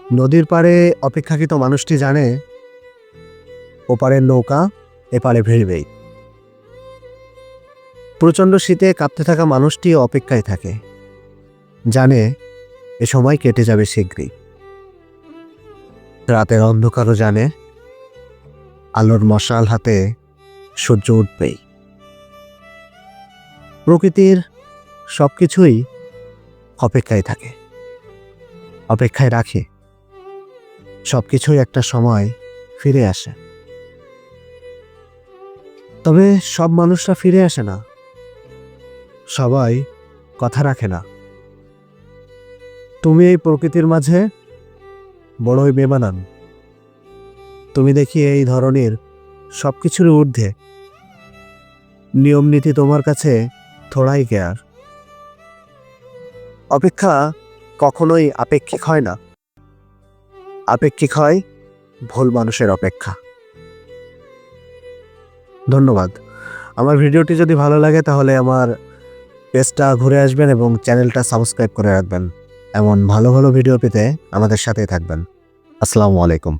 নদীর পাড়ে অপেক্ষাকৃত মানুষটি জানে ওপারের নৌকা এপারে ভিড়বেই। প্রচণ্ড শীতে কাঁপতে থাকা মানুষটি অপেক্ষায় থাকে, জানে এ সময় কেটে যাবে শীঘ্রই। রাতের অন্ধকারও জানে আলোর মশাল হাতে সূর্য উঠবেই। প্রকৃতির সবকিছুই অপেক্ষায় থাকে, অপেক্ষায় রাখে। সবকিছুই একটা সময় ফিরে আসে, তবে সব মানুষরা ফিরে আসে না, সবাই কথা রাখে না। তুমি এই প্রকৃতির মাঝে বড়ই বেমানান। তুমি দেখি এই ধরনের সবকিছুর ঊর্ধ্বে। নিয়ম নীতি তোমার কাছে থোড়াই কেয়ার। অপেক্ষা কখনোই আপেক্ষিক হয় না, আপেক্ষিক হয় ভুল মানুষের অপেক্ষা। ধন্যবাদ। আমার ভিডিওটি যদি ভালো লাগে তাহলে আমার পেজটা ঘুরে আসবেন এবং চ্যানেলটা সাবস্ক্রাইব করে রাখবেন। এমন ভালো ভালো ভিডিও পেতে আমাদের সাথেই থাকবেন। আসসালামু আলাইকুম।